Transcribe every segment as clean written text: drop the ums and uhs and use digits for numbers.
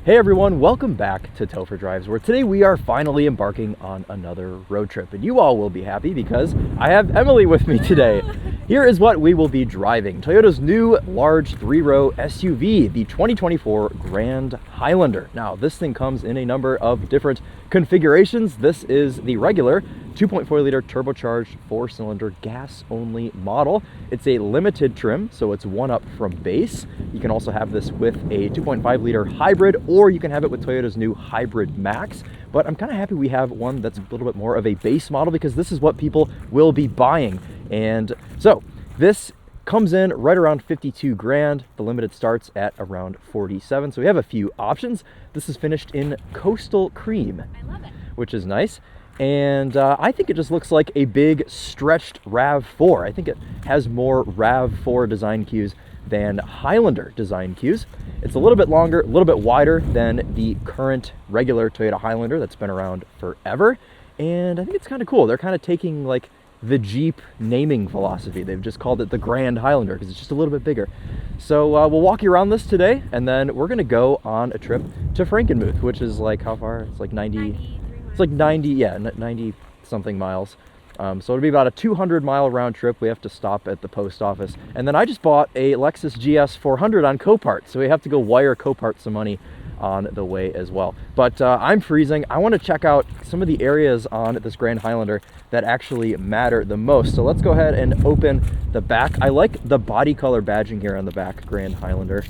Hey everyone, welcome back to Topher Drives, where today we are finally embarking on another road trip. And you all will be happy because I have Emily with me today. Here is what we will be driving. Toyota's new large 3-row SUV, the 2024 Grand Highlander. Now, this thing comes in a number of different configurations. This is the regular 2.4-liter turbocharged 4-cylinder gas-only model. It's a limited trim, so it's one up from base. You can also have this with a 2.5-liter hybrid, or you can have it with Toyota's new Hybrid Max. But I'm kind of happy we have one that's a little bit more of a base model because this is what people will be buying. And so this comes in right around 52 grand. The limited starts at around 47. So we have a few options. This is finished in Coastal Cream. I love it. Which is nice. And I think it just looks like a big stretched RAV4. I think it has more RAV4 design cues than Highlander design cues. It's a little bit longer, a little bit wider than the current regular Toyota Highlander that's been around forever. And I think it's kind of cool. They're kind of taking like the Jeep naming philosophy. They've just called it the Grand Highlander because it's just a little bit bigger. So we'll walk you around this today, and then we're gonna go on a trip to Frankenmuth, which is like, how far? It's like 90. It's like 90, yeah, 90 something miles. So it'll be about a 200-mile round trip. We have to stop at the post office. And then I just bought a Lexus GS 400 on Copart, so we have to go wire Copart some money on the way as well. But I'm freezing. I want to check out some of the areas on this Grand Highlander that actually matter the most. So let's go ahead and open the back. I like the body color badging here on the back Grand Highlander.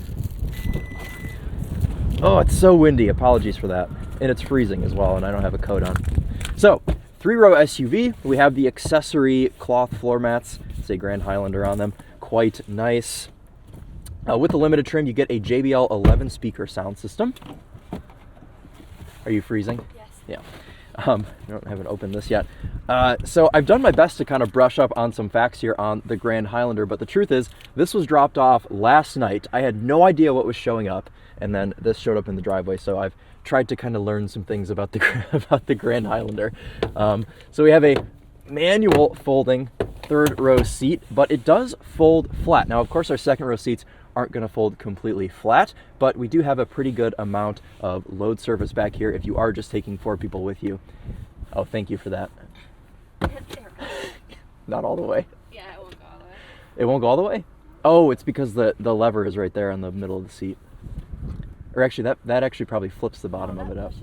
Oh, it's so windy. Apologies for that. And it's freezing as well, and I don't have a coat on. So, 3-row SUV. We have the accessory cloth floor mats. Say Grand Highlander on them. Quite nice. With the limited trim, you get a JBL 11 speaker sound system. Are you freezing? Yes. Yeah. I haven't opened this yet. So I've done my best to kind of brush up on some facts here on the Grand Highlander, but the truth is, this was dropped off last night. I had no idea what was showing up, and then this showed up in the driveway, so I've tried to kind of learn some things about the Grand Highlander. So we have a manual folding 3rd-row seat, but it does fold flat. Now, of course, our 2nd-row seats aren't going to fold completely flat, but we do have a pretty good amount of load surface back here if you are just taking 4 people with you. Oh, thank you for that. Not all the way. Yeah, it won't go all the way. It won't go all the way? Oh, it's because the lever is right there in the middle of the seat. Or actually, that actually probably flips the bottom of it up.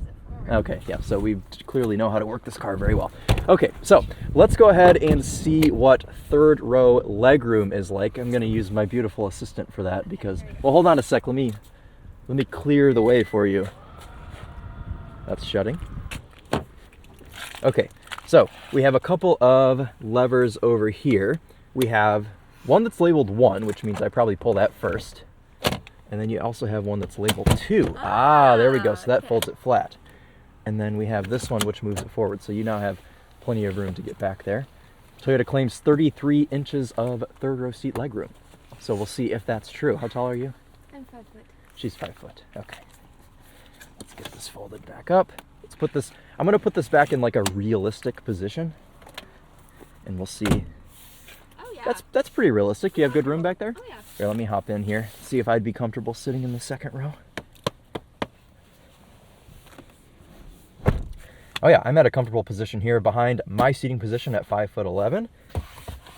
Okay, yeah, so we clearly know how to work this car very well. Okay, so let's go ahead and see what 3rd-row legroom is like. I'm going to use my beautiful assistant for that because, well, hold on a sec. Let me clear the way for you. That's shutting. Okay, so we have a couple of levers over here. We have one that's labeled 1, which means I probably pull that first. And then you also have one that's labeled 2. Ah, there we go. So that folds it flat. And then we have this one, which moves it forward. So you now have plenty of room to get back there. Toyota claims 33 inches of 3rd-row seat legroom. So we'll see if that's true. How tall are you? I'm 5 foot. She's 5 foot. Okay. Let's get this folded back up. Let's put this, I'm going to put this back in like a realistic position. And we'll see. Oh, yeah. That's pretty realistic. Do you have good room back there? Oh, yeah. Here, let me hop in here. See if I'd be comfortable sitting in the 2nd row. Oh yeah, I'm at a comfortable position here behind my seating position at 5'11".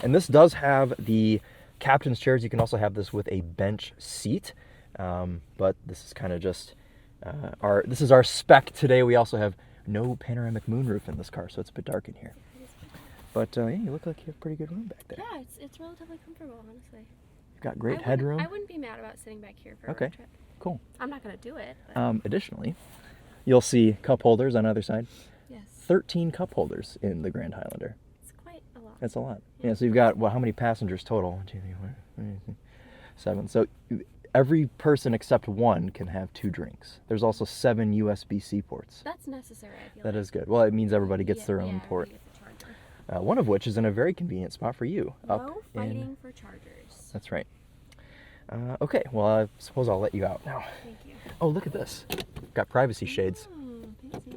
And this does have the captain's chairs. You can also have this with a bench seat. But this is kind of just this is our spec today. We also have no panoramic moonroof in this car, so it's a bit dark in here. But yeah, you look like you have pretty good room back there. Yeah, it's relatively comfortable, honestly. You've got great headroom. I wouldn't be mad about sitting back here for a Okay, road trip. cool. I'm not going to do it. But Additionally, you'll see cup holders on either side. yes. 13 cup holders in the Grand Highlander. It's quite a lot. That's a lot. Yeah, so you've got, well, how many passengers total? 1, 2, 3, 4, 7. So every person except one can have 2 drinks. There's also 7 USB-C ports. That's necessary, I feel That like. is good. Well, it means everybody gets their own port. You get the charger. One of which is in a very convenient spot for you. No fighting for chargers. That's right. Okay, well, I suppose I'll let you out now. Thank you. Oh, look at this. Got privacy shades. Oh, fancy.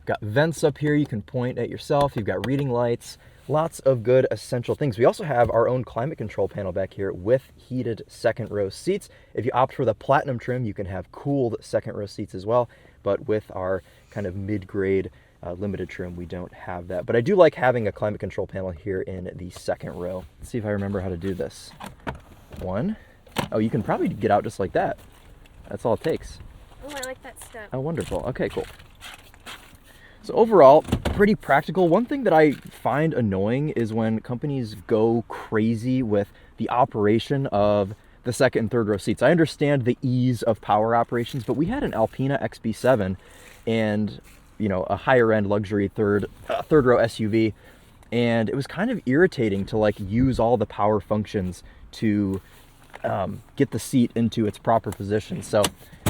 Got vents up here you can point at yourself. You've got reading lights. Lots of good essential things. We also have our own climate control panel back here with heated second row seats. If you opt for the platinum trim, you can have cooled second row seats as well. But with our kind of mid-grade limited trim, we don't have that. But I do like having a climate control panel here in the second row. Let's see if I remember how to do this. One. Oh, you can probably get out just like that. That's all it takes. Oh, I like that step. Oh, wonderful. Okay, cool. So overall, pretty practical. One thing that I find annoying is when companies go crazy with the operation of the second and third row seats. I understand the ease of power operations, but we had an Alpina XB7 and, you know, a higher end luxury third row SUV, and it was kind of irritating to like use all the power functions to get the seat into its proper position. So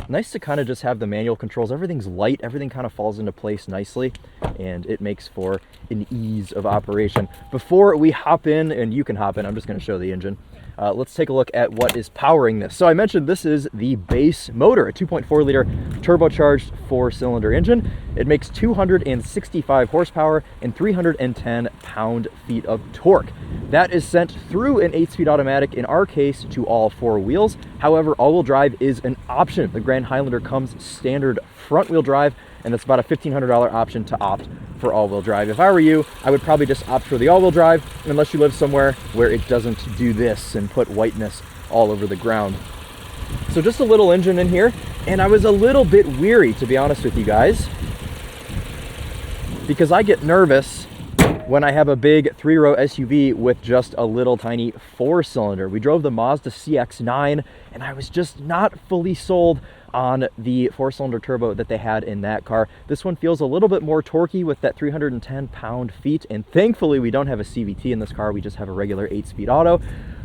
nice to kind of just have the manual controls. Everything's light, everything kind of falls into place nicely, and it makes for an ease of operation. Before we hop in, and you can hop in, I'm just going to show the engine. Let's take a look at what is powering this. So I mentioned this is the base motor, a 2.4 liter turbocharged 4-cylinder engine. It makes 265 horsepower and 310 pound-feet of torque. That is sent through an 8-speed automatic, in our case, to all 4 wheels. However, all-wheel drive is an option. The Grand Highlander comes standard front-wheel drive, and it's about a $1,500 option to opt for all-wheel drive. If I were you, I would probably just opt for the all-wheel drive, unless you live somewhere where it doesn't do this and put whiteness all over the ground. So just a little engine in here, and I was a little bit weary, to be honest with you guys, because I get nervous when I have a big 3-row SUV with just a little tiny 4-cylinder. We drove the Mazda CX-9, and I was just not fully sold on the 4-cylinder turbo that they had in that car. This one feels a little bit more torquey with that 310 pound-feet, and thankfully we don't have a CVT in this car. We just have a regular 8-speed auto.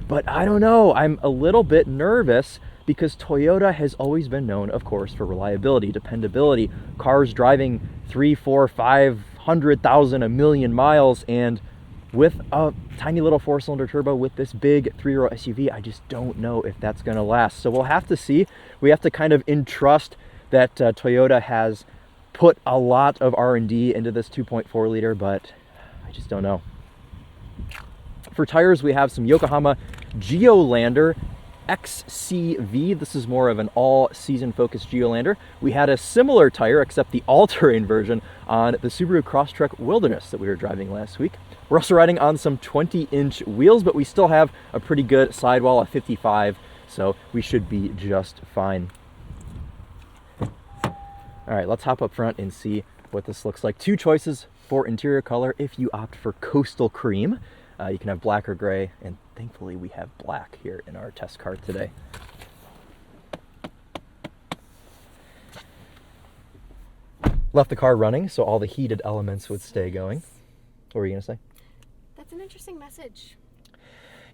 But I don't know, I'm a little bit nervous because Toyota has always been known, of course, for reliability, dependability, cars driving 3, 4, 500,000, a million miles, and with a tiny little 4-cylinder turbo with this big 3-row SUV, I just don't know if that's going to last. So we'll have to see. We have to kind of entrust that Toyota has put a lot of R&D into this 2.4 liter, but I just don't know. For tires, we have some Yokohama Geolander XCV. This is more of an all-season focused Geolander. We had a similar tire, except the all-terrain version, on the Subaru Crosstrek Wilderness that we were driving last week. We're also riding on some 20-inch wheels, but we still have a pretty good sidewall of 55, so we should be just fine. All right, let's hop up front and see what this looks like. 2 choices for interior color if you opt for coastal cream. You can have black or gray, and thankfully we have black here in our test car today. Left the car running so all the heated elements would stay going. What were you going to say? That's an interesting message.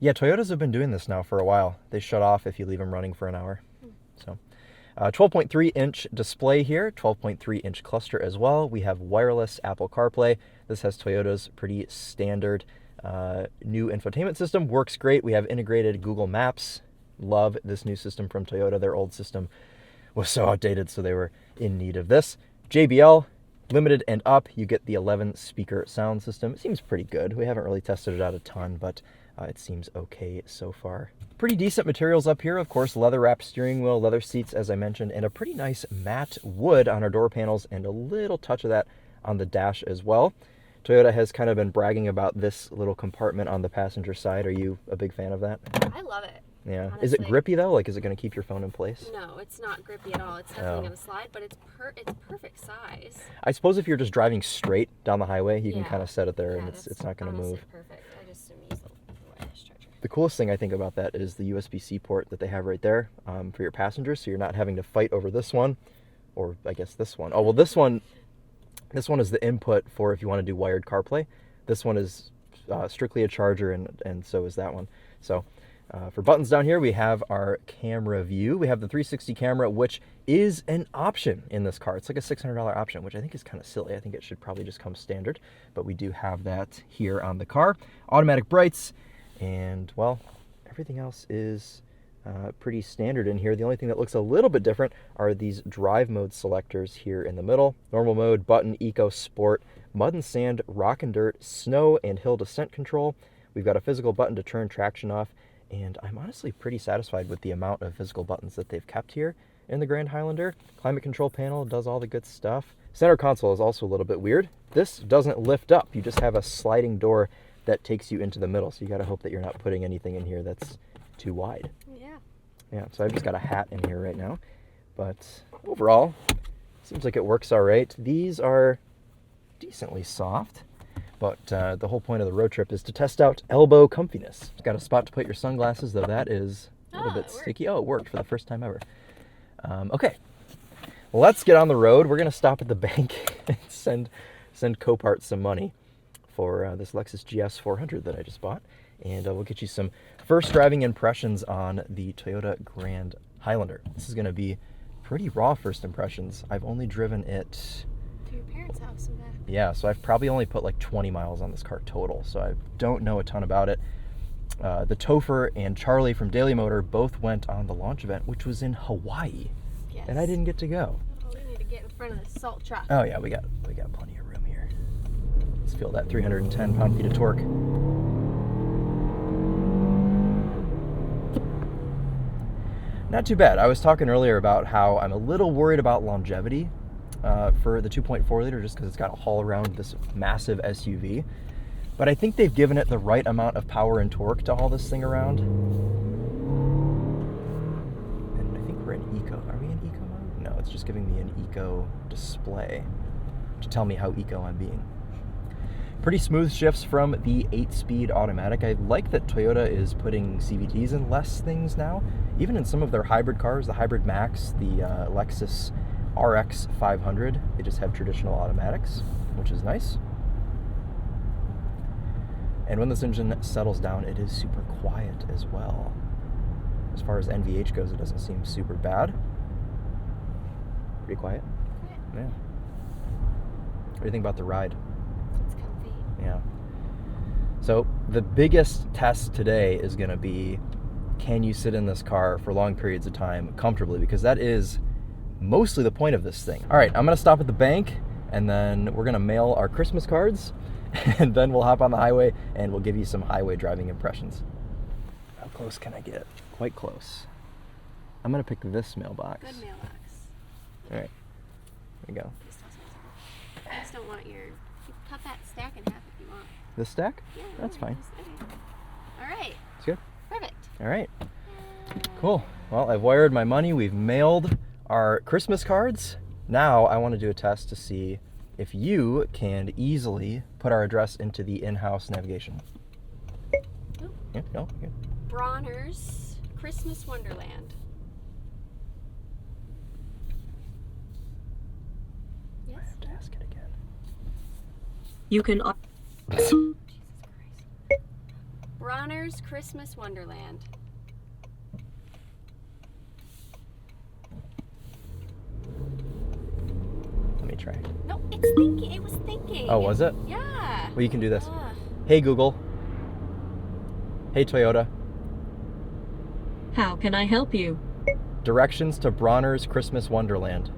Yeah, Toyotas have been doing this now for a while. They shut off if you leave them running for an hour. So, 12.3-inch display here, 12.3-inch cluster as well. We have wireless Apple CarPlay. This has Toyota's pretty standard new infotainment system. Works great. We have integrated Google Maps. Love this new system from Toyota. Their old system was so outdated, so they were in need of this. JBL, limited and up, you get the 11-speaker sound system. It seems pretty good. We haven't really tested it out a ton, but it seems okay so far. Pretty decent materials up here. Of course, leather-wrapped steering wheel, leather seats, as I mentioned, and a pretty nice matte wood on our door panels, and a little touch of that on the dash as well. Toyota has kind of been bragging about this little compartment on the passenger side. Are you a big fan of that? I love it. Yeah. Honestly. Is it grippy though? Like, is it going to keep your phone in place? No, it's not grippy at all. It's definitely going to slide, but it's perfect size. I suppose if you're just driving straight down the highway, you can Yeah. kind of set it there, Yeah, and it's not going to honestly move. Perfect. I just am using the wireless charger. The coolest thing I think about that is the USB-C port that they have right there for your passengers, so you're not having to fight over this one, or I guess this one. Oh, well, this one is the input for if you want to do wired CarPlay. This one is strictly a charger, and so is that one. So for buttons down here, we have our camera view. We have the 360 camera, which is an option in this car. It's like a $600 option, which I think is kind of silly. I think it should probably just come standard, but we do have that here on the car. Automatic brights, and well, everything else is pretty standard in here. The only thing that looks a little bit different are these drive mode selectors here in the middle. Normal mode, button, eco, sport, mud and sand, rock and dirt, snow, and hill descent control. We've got a physical button to turn traction off, and I'm honestly pretty satisfied with the amount of physical buttons that they've kept here in the Grand Highlander. Climate control panel does all the good stuff. Center console is also a little bit weird. This doesn't lift up. You just have a sliding door that takes you into the middle, so you got to hope that you're not putting anything in here that's too wide. Yeah, so I've just got a hat in here right now, but overall, seems like it works all right. These are decently soft, but the whole point of the road trip is to test out elbow comfiness. It's got a spot to put your sunglasses, though that is a little bit sticky. Oh, it worked for the first time ever. Okay, well, let's get on the road. We're going to stop at the bank and send Copart some money for this Lexus GS 400 that I just bought, and we'll get you some first driving impressions on the Toyota Grand Highlander. This is going to be pretty raw first impressions. I've only driven it to your parents' house and back. Yeah, so I've probably only put like 20 miles on this car total, so I don't know a ton about it. The Topher and Charlie from Daily Motor both went on the launch event, which was in Hawaii, and I didn't get to go. Oh, we need to get in front of the salt truck. Oh yeah, we got plenty of room here. Let's feel that 310 pound-feet of torque. Not too bad. I was talking earlier about how I'm a little worried about longevity for the 2.4 liter just because it's got to haul around this massive SUV. But I think they've given it the right amount of power and torque to haul this thing around. And I think we're in eco. Are we in eco mode? No, it's just giving me an eco display to tell me how eco I'm being. Pretty smooth shifts from the 8-speed automatic. I like that Toyota is putting CVTs in less things now. Even in some of their hybrid cars, the Hybrid Max, the Lexus RX 500, they just have traditional automatics, which is nice. And when this engine settles down, it is super quiet as well. As far as NVH goes, it doesn't seem super bad. Pretty quiet? Yeah. What do you think about the ride? It's comfy. Yeah. So the biggest test today is going to be, can you sit in this car for long periods of time comfortably? Because that is mostly the point of this thing. All right, I'm going to stop at the bank, and then we're going to mail our Christmas cards, and then we'll hop on the highway, and we'll give you some highway driving impressions. How close can I get? Quite close. I'm going to pick this mailbox. Good mailbox. All right, there we go. Please toss me some. I just don't want your... You cut that stack in half if you want. This stack? Yeah. That's fine. Okay. All right. It's good? Perfect. All right. Cool. Well, I've wired my money. We've mailed our Christmas cards. Now I want to do a test to see if you can easily put our address into the in-house navigation. Nope. Yeah, no? Yeah. Bronner's Christmas Wonderland. Yes. I have to ask it again. You can... Jesus Christ. Bronner's Christmas Wonderland. Let me try. No, it's thinking. It was thinking. Oh, was it? Yeah. Well, you can do this. Hey, Google. Hey, Toyota. How can I help you? Directions to Bronner's Christmas Wonderland.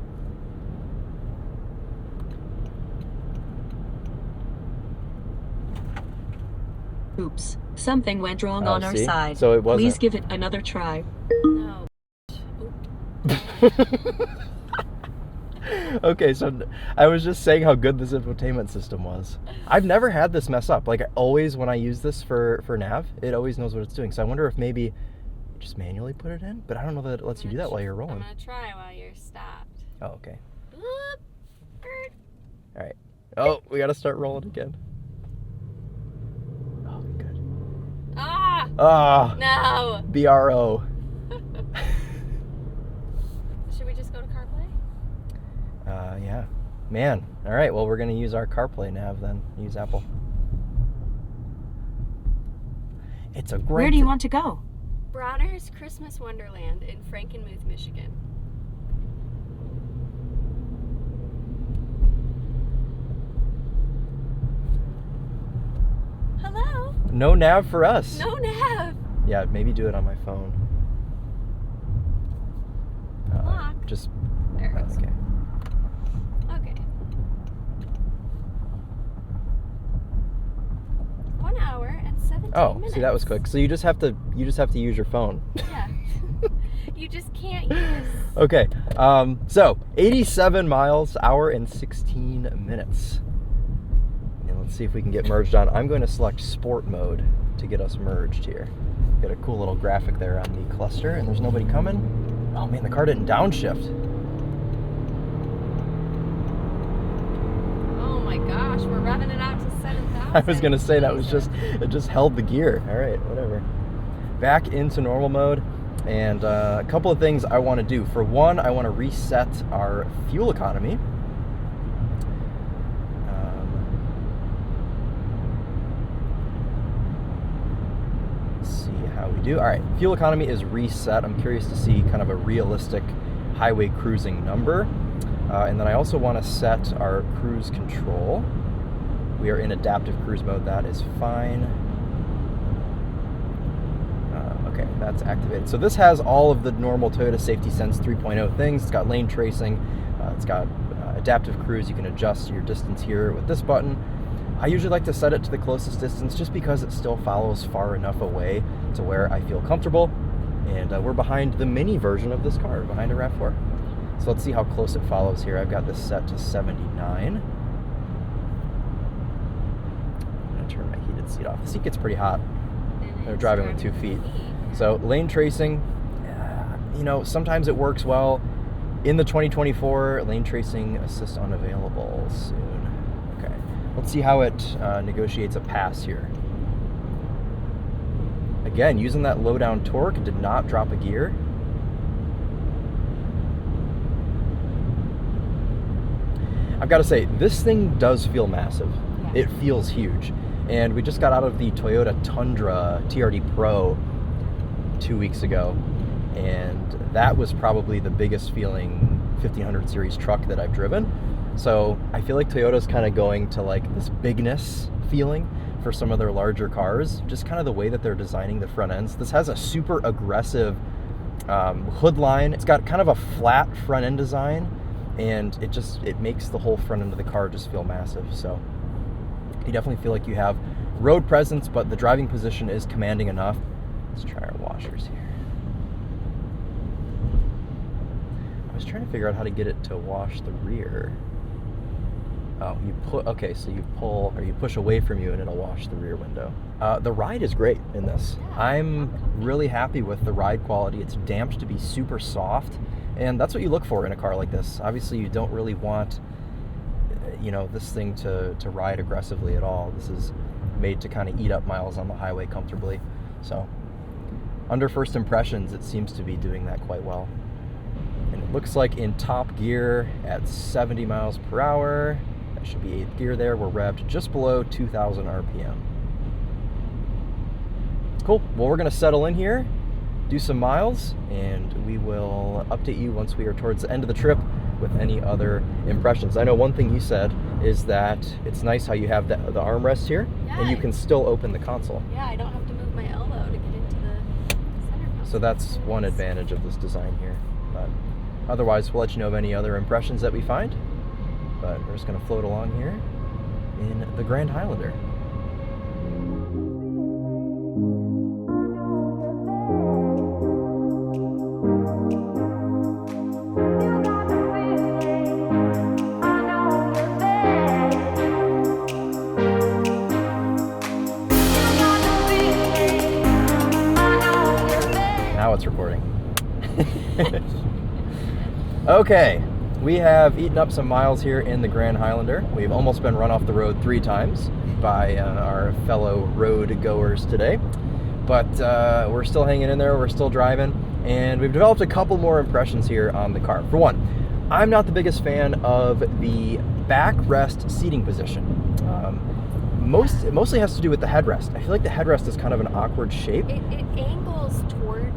Oops. Something went wrong on our see? side. So it wasn't. Please give it another try. No. Okay, so I was just saying how good this infotainment system was. I've never had this mess up. Like, always when I use this for nav, it always knows what it's doing. So I wonder if maybe you just manually put it in, but I don't know that it lets you do that while you're rolling. I'm gonna try while you're stopped. Oh, okay. Oop. All right. Oh, we gotta start rolling again. Oh, good. Ah! Ah, No! BRO. Should we just go to CarPlay? Yeah. Man. All right, well, we're gonna use our CarPlay nav then. Use Apple. It's a great... Where do you want to go? Bronner's Christmas Wonderland in Frankenmuth, Michigan. Hello? No nav for us. No nav. Yeah, maybe do it on my phone. Lock. Just... There it goes. Okay. Okay. Oh, minutes. see, that was quick. So you just have to use your phone. Yeah. You just can't use. Okay. So 87 miles an hour in 16 minutes. And let's see if we can get merged on. I'm going to select sport mode to get us merged here. Got a cool little graphic there on the cluster, and there's nobody coming. Oh man, the car didn't downshift. Oh my gosh, we're revving it out to 7,000. I was gonna say that was it just held the gear. All right, whatever. Back into normal mode, and a couple of things I want to do. For one, I want to reset our fuel economy. Let's see how we do. All right, fuel economy is reset. I'm curious to see kind of a realistic highway cruising number. And then I also want to set our cruise control. We are in adaptive cruise mode. That is fine. Okay, that's activated. So this has all of the normal Toyota Safety Sense 3.0 things. It's got lane tracing. It's got adaptive cruise. You can adjust your distance here with this button. I usually like to set it to the closest distance just because it still follows far enough away to where I feel comfortable. And we're behind the mini version of this car, behind a RAV4. So let's see how close it follows here. I've got this set to 79. I'm gonna turn my heated seat off. The seat gets pretty hot. They're driving with 2 feet. So lane tracing, you know, sometimes it works well. In the 2024, lane tracing assist unavailable soon. Okay, let's see how it negotiates a pass here. Again, using that low down torque, did not drop a gear. I've got to say, this thing does feel massive. Yeah. It feels huge. And we just got out of the Toyota Tundra TRD Pro 2 weeks ago, and that was probably the biggest feeling 1500 series truck that I've driven. So I feel like Toyota's kind of going to like this bigness feeling for some of their larger cars, just kind of the way that they're designing the front ends. This has a super aggressive hood line. It's got kind of a flat front end design, and it makes the whole front end of the car just feel massive. So you definitely feel like you have road presence, but the driving position is commanding enough. Let's try our washers here. I was trying to figure out how to get it to wash the rear. Oh, okay, so you pull or you push away from you and it'll wash the rear window. The ride is great in this. Yeah, I'm really happy with the ride quality. It's damped to be super soft, and that's what you look for in a car like this. Obviously, you don't really want, you know, this thing to ride aggressively at all. This is made to kind of eat up miles on the highway comfortably. So under first impressions, it seems to be doing that quite well. And it looks like in top gear at 70 miles per hour, that should be 8th gear there, we're revved just below 2,000 RPM. Cool, well, we're gonna settle in here, do some miles, and we will update you once we are towards the end of the trip with any other impressions. I know one thing you said is that it's nice how you have the armrest here, Yeah. and you can still open the console. Yeah, I don't have to move my elbow to get into the center console. So that's one advantage of this design here. But otherwise, we'll let you know of any other impressions that we find. But we're just gonna float along here in the Grand Highlander. Now it's recording. Okay, we have eaten up some miles here in the Grand Highlander. We've almost been run off the road 3 times by our fellow road goers today. But we're still hanging in there, we're still driving, and we've developed a couple more impressions here on the car. For one, I'm not the biggest fan of the backrest seating position. It mostly has to do with the headrest. I feel like the headrest is kind of an awkward shape. It angles toward.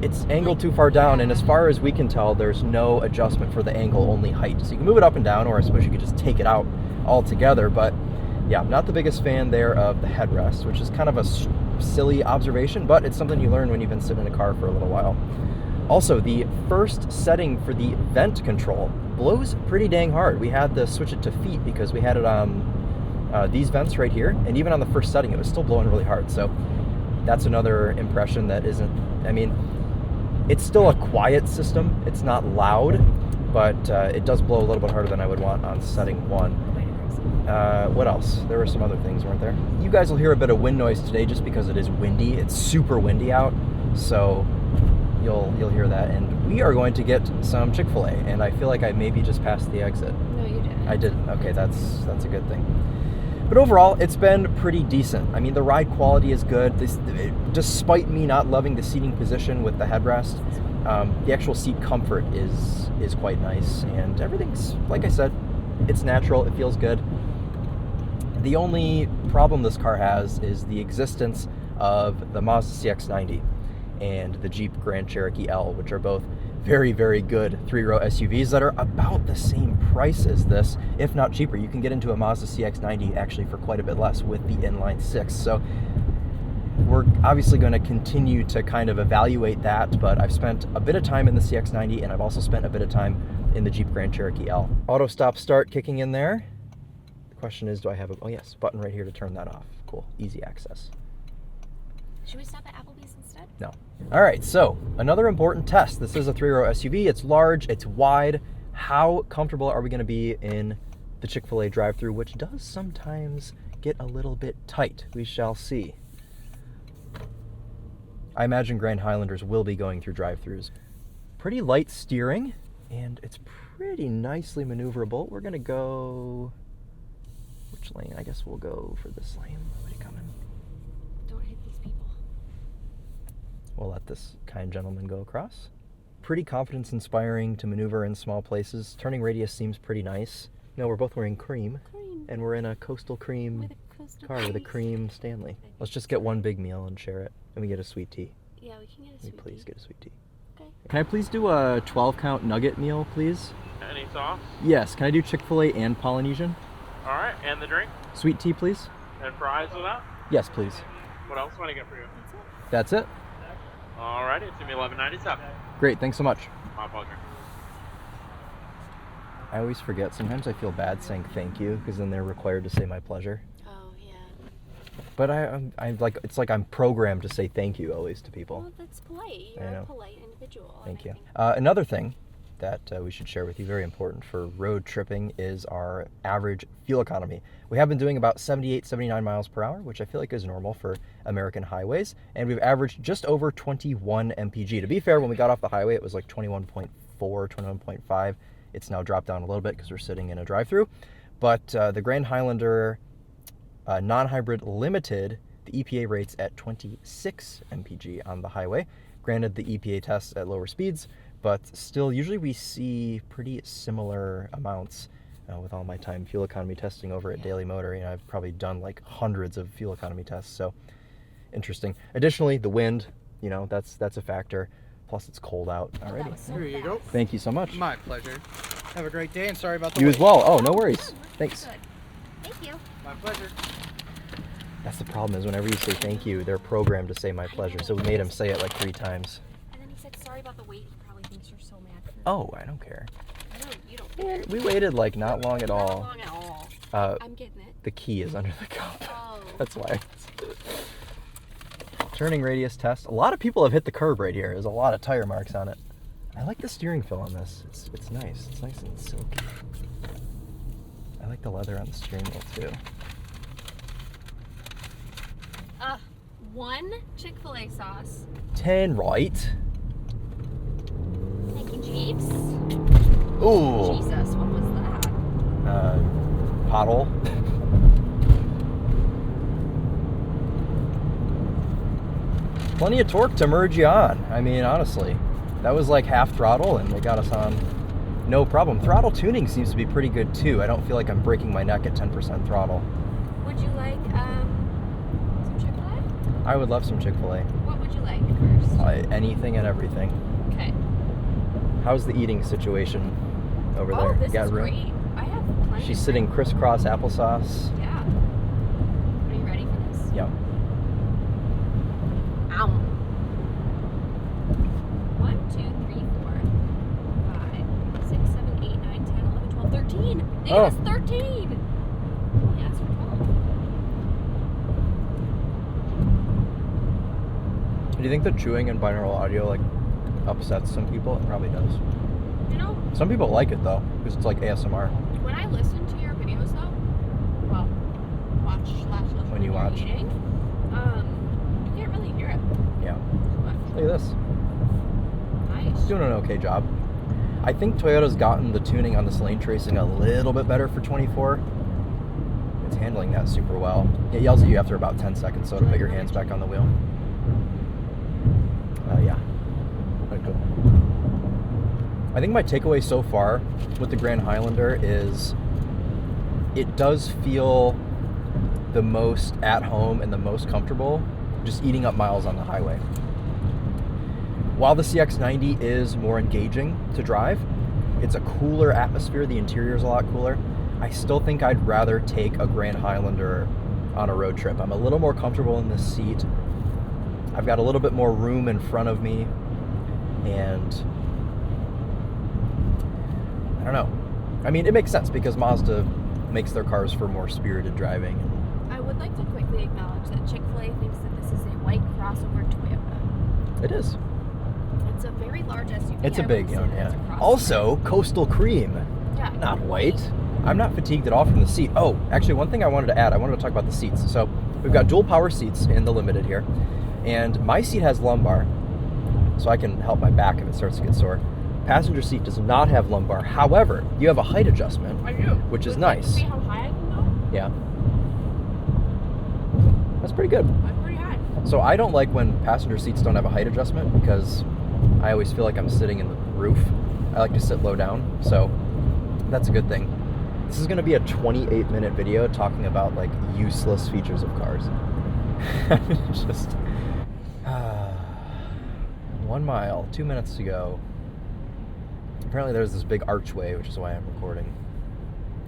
It's angled too far down, and as far as we can tell, there's no adjustment for the angle, only height. So you can move it up and down, or I suppose you could just take it out altogether. But yeah, I'm not the biggest fan there of the headrest, which is kind of a silly observation, but it's something you learn when you've been sitting in a car for a little while. Also, the first setting for the vent control blows pretty dang hard. We had to switch it to feet because we had it on these vents right here, and even on the first setting, it was still blowing really hard. So that's another impression that isn't, I mean, it's still a quiet system. It's not loud, but it does blow a little bit harder than I would want on setting 1. What else? There were some other things, weren't there? You guys will hear a bit of wind noise today just because it is windy. It's super windy out, so you'll hear that. And we are going to get some Chick-fil-A, and I feel like I maybe just passed the exit. No, you didn't. I didn't. Okay, that's a good thing. But overall, it's been pretty decent. I mean, the ride quality is good. Despite me not loving the seating position with the headrest, the actual seat comfort is quite nice, and everything's, like I said, it's natural. It feels good. The only problem this car has is the existence of the Mazda CX-90 and the Jeep Grand Cherokee L, which are both very, very good 3-row SUVs that are about the same price as this, if not cheaper. You can get into a Mazda CX-90 actually for quite a bit less with the inline 6. So we're obviously going to continue to kind of evaluate that, but I've spent a bit of time in the CX-90, and I've also spent a bit of time in the Jeep Grand Cherokee L. Auto stop start kicking in there. The question is, do I have a, oh yes, button right here to turn that off. Cool, easy access. Should we stop at Applebee's instead? No. All right, so another important test. This is a 3-row SUV. It's large, it's wide. How comfortable are we going to be in the Chick-fil-A drive-thru, which does sometimes get a little bit tight? We shall see. I imagine Grand Highlanders will be going through drive-thrus. Pretty light steering, and it's pretty nicely maneuverable. We're going to go... which lane? I guess we'll go for this lane. Nobody coming. Don't hit these people. We'll let this kind gentleman go across. Pretty confidence-inspiring to maneuver in small places. Turning radius seems pretty nice. No, we're both wearing cream. And we're in a coastal cream car with a cream Stanley. Let's just get one big meal and share it. And we get a sweet tea. Yeah, we can get a Can we sweet please tea. get a sweet tea? Okay. Can I please do a 12-count nugget meal, please? Any sauce? Yes. Can I do Chick-fil-A and Polynesian? All right, and the drink? Sweet tea, please? And fries with that? Yes, please. What else can I get for you? That's it. That's it? All righty, it's gonna be $11.97. Great. Thanks so much. My pleasure. I always forget. Sometimes I feel bad saying thank you because then they're required to say my pleasure. Oh, yeah. But I'm like, it's like I'm programmed to say thank you always to people. Well, that's polite. I You're know. a polite individual. Thank you. and Another thing that we should share with you, very important for road tripping, is our average fuel economy. We have been doing about 78, 79 miles per hour, which I feel like is normal for American highways, and we've averaged just over 21 mpg. To be fair, when we got off the highway, it was like 21.4, 21.5. It's now dropped down a little bit because we're sitting in a drive-thru. But the Grand Highlander non-hybrid limited, the EPA rates at 26 mpg on the highway. Granted, the EPA tests at lower speeds, but still, usually we see pretty similar amounts. With all my time fuel economy testing over at Daily Motor, you know, I've probably done like hundreds of fuel economy tests, so interesting. Additionally, the wind, you know, that's a factor. Plus, it's cold out already. Here you go. Thank you so much. My pleasure. Have a great day and sorry about the You wait. as well. Oh, no worries. Thanks. Good. Thank you. My pleasure. That's the problem, is whenever you say thank you, they're programmed to say my pleasure. So we made him say it like 3 times. And then he said sorry about the wait. He probably thinks you're so mad. Oh, I don't care. No, you don't care. We waited like not long at Not all. long at all. I'm getting it. The key is under the cup. Oh. That's why. Turning radius test. A lot of people have hit the curb right here. There's a lot of tire marks on it. I like the steering feel on this. It's nice. It's nice and silky. I like the leather on the steering wheel too. 1 Chick-fil-A sauce. 10 right. Thank you, Jeeves. Ooh. Jesus, what was that? Pothole. Plenty of torque to merge you on. I mean, honestly, that was like half throttle and they got us on no problem. Throttle tuning seems to be pretty good too. I don't feel like I'm breaking my neck at 10% throttle. Would you like some Chick-fil-A? I would love some Chick-fil-A. What would you like first? Anything and everything. Okay. How's the eating situation over there? Oh, You this got is room? great. I have plenty. She's of sitting room. crisscross applesauce. Yeah. Are you ready for this? Yep. Ow. 1, 2, 3, 4, 5, 6, 7, 8, 9, 10, 11, 12, 13. They Oh. gave us 13. We asked for 12. Do you think the chewing and binaural audio like upsets some people? It probably does. You know, Some people like it though, because it's like ASMR. when I listen to your videos though, well, watch/listen When you you're watch. eating, you can't really hear it Yeah. too much. Look at this. Nice. Doing an okay job. I think Toyota's gotten the tuning on this lane tracing a little bit better for 24. It's handling that super well. It yells at you after about 10 seconds, so to put your hands back on the wheel. Yeah. Very cool. I think my takeaway so far with the Grand Highlander is it does feel the most at home and the most comfortable just eating up miles on the highway. While the CX-90 is more engaging to drive, it's a cooler atmosphere, the interior is a lot cooler, I still think I'd rather take a Grand Highlander on a road trip. I'm a little more comfortable in this seat. I've got a little bit more room in front of me, and I don't know. I mean, it makes sense because Mazda makes their cars for more spirited driving. I would like to quickly acknowledge that Chick-fil-A thinks that this is a white crossover Toyota. It is. It's a very large SUV. It's a I big wouldn't one, say that it's a yeah. crossover. Also, coastal cream, Yeah, not white. I'm not fatigued at all from the seat. Oh, actually, one thing I wanted to add, I wanted to talk about the seats. So we've got dual power seats in the Limited here, and my seat has lumbar, so I can help my back if it starts to get sore. Passenger seat does not have lumbar. However, you have a height adjustment, I do. which is Would you like to nice. See how high I can go? Yeah. That's pretty good. I'm pretty high. So I don't like when passenger seats don't have a height adjustment because I always feel like I'm sitting in the roof. I like to sit low down, so that's a good thing. This is going to be a 28-minute video talking about like useless features of cars. Just 1 mile, 2 minutes to go. Apparently there's this big archway, which is why I'm recording.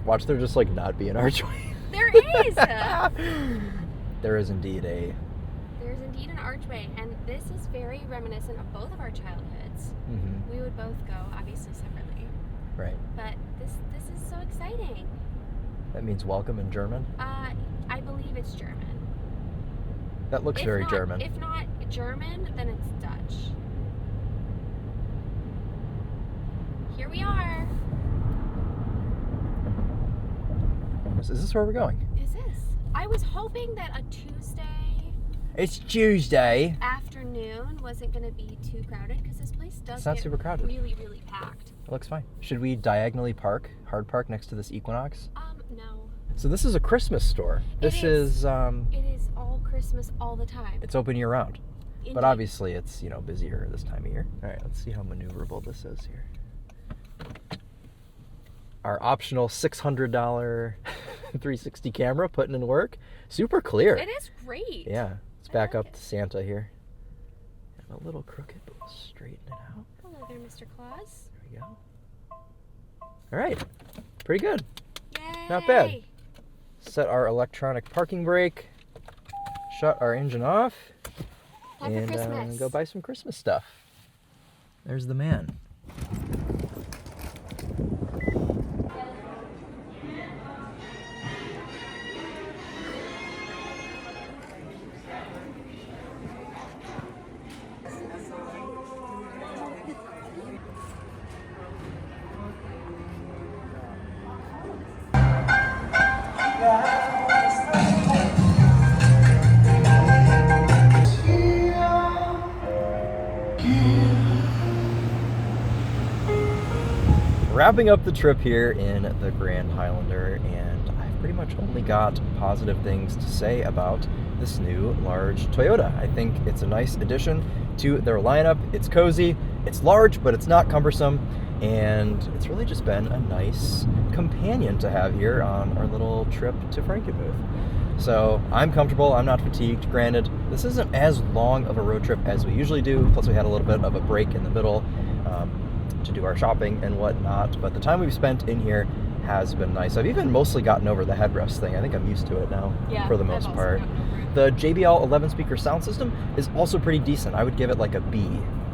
Watch there just like not be an archway. There is. There is indeed a... There's indeed an archway, and this is very reminiscent of both of our childhoods. Mhm. We would both go, obviously separately, Right. but this is so exciting. That means welcome in German. I believe it's German. That looks very German. If not German, then it's Dutch. Here we are. Is this where we're going? Is this? I was hoping that a Tuesday It's Tuesday. afternoon wasn't going to be too crowded because this place does It's not get super crowded. really, really packed. It looks fine. Should we diagonally park, hard park next to this Equinox? No. So this is a Christmas store. This is It is all Christmas all the time. it's open year round. Indeed. But obviously it's, busier this time of year. All right, let's see how maneuverable this is here. Our optional $600 360 camera putting in work. Super clear. It is great. Yeah. Let's back up to Santa here. And a little crooked, but we'll straighten it out. Hello there, Mr. Claus. There we go. All right. Pretty good. Yay! Not bad. Set our electronic parking brake. Shut our engine off. Time for And Christmas. go buy some Christmas stuff. There's the man. Wrapping up the trip here in the Grand Highlander, and I've pretty much only got positive things to say about this new large Toyota. I think it's a nice addition to their lineup. It's cozy, it's large, but it's not cumbersome, and it's really just been a nice companion to have here on our little trip to Frankenmuth. So I'm comfortable, I'm not fatigued. Granted, this isn't as long of a road trip as we usually do, plus we had a little bit of a break in the middle to do our shopping and whatnot, but the time we've spent in here has been nice. I've even mostly gotten over the headrest thing. I think I'm used to it now for the most part. The JBL 11 speaker sound system is also pretty decent. I would give it like a B.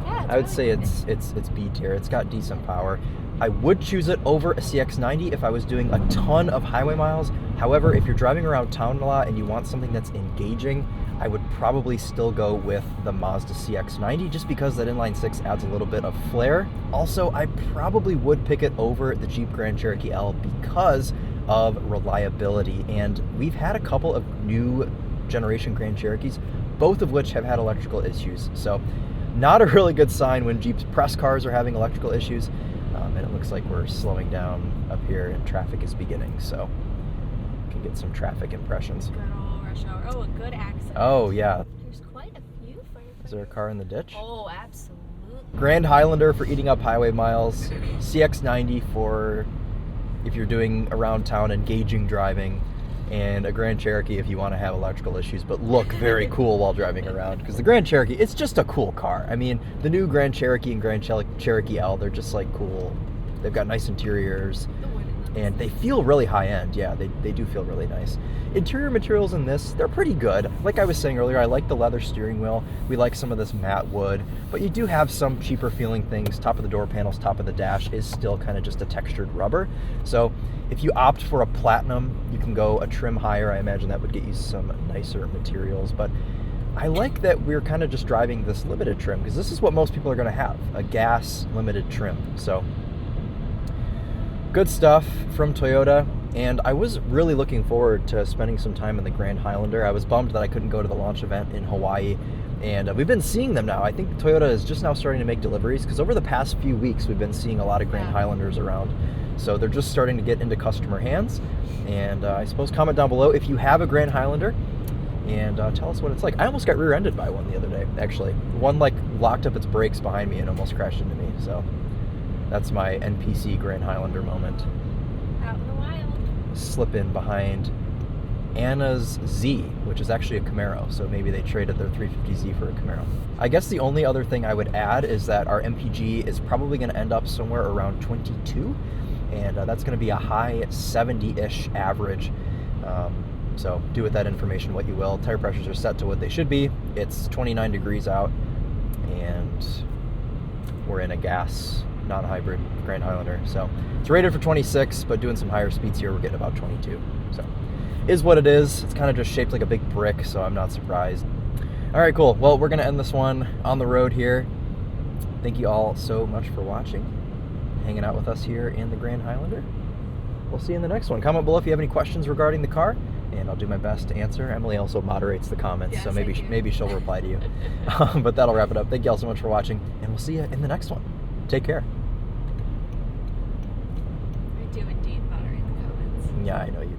Yeah, I would say it's B tier. It's got decent power. I would choose it over a CX-90 if I was doing a ton of highway miles. However, if you're driving around town a lot and you want something that's engaging, I would probably still go with the Mazda CX-90 just because that inline-six adds a little bit of flair. Also, I probably would pick it over the Jeep Grand Cherokee L because of reliability. And we've had a couple of new generation Grand Cherokees, both of which have had electrical issues. So not a really good sign when Jeep's press cars are having electrical issues. And it looks like we're slowing down up here and traffic is beginning. So we can get some traffic impressions. Good old rush hour. Oh, a good accident. Oh, yeah. There's quite a few firefighters. Is there a car in the ditch? Oh, absolutely. Grand Highlander for eating up highway miles. CX-90 for if you're doing around town engaging driving. And a Grand Cherokee if you want to have electrical issues but look very cool while driving around. Because the Grand Cherokee, it's just a cool car. I mean, the new Grand Cherokee and Grand Cherokee L, they're just like cool. They've got nice interiors. The wood in them. And they feel really high-end. Yeah, they do feel really nice. Interior materials in this, they're pretty good. Like I was saying earlier, I like the leather steering wheel. We like some of this matte wood. But you do have some cheaper feeling things. Top of the door panels, top of the dash is still kind of just a textured rubber. So if you opt for a platinum, you can go a trim higher. I imagine that would get you some nicer materials. But I like that we're kind of just driving this limited trim because this is what most people are going to have, a gas limited trim. So good stuff from Toyota, and I was really looking forward to spending some time in the Grand Highlander. I was bummed that I couldn't go to the launch event in Hawaii, and we've been seeing them now. I think Toyota is just now starting to make deliveries because over the past few weeks we've been seeing a lot of Grand Highlanders around. So they're just starting to get into customer hands, and I suppose comment down below if you have a Grand Highlander and tell us what it's like. I almost got rear-ended by one the other day, actually. One like locked up its brakes behind me and almost crashed into me, so that's my NPC Grand Highlander moment. Out in the wild. Slip in behind Anna's Z, which is actually a Camaro, so maybe they traded their 350Z for a Camaro. I guess the only other thing I would add is that our MPG is probably going to end up somewhere around 22, and that's going to be a high 70-ish average. So do with that information what you will. Tire pressures are set to what they should be. It's 29 degrees out, and we're in a gas non-hybrid Grand Highlander. So it's rated for 26, but doing some higher speeds here, we're getting about 22. So is what it is. It's kind of just shaped like a big brick, so I'm not surprised. All right, cool. Well, we're going to end this one on the road here. Thank you all so much for watching, hanging out with us here in the Grand Highlander. We'll see you in the next one. Comment below if you have any questions regarding the car, and I'll do my best to answer. Emily also moderates the comments, Yes, so I do. maybe she'll reply to you. But that'll wrap it up. Thank you all so much for watching, and we'll see you in the next one. Take care. I do indeed moderate the comments. Yeah, I know you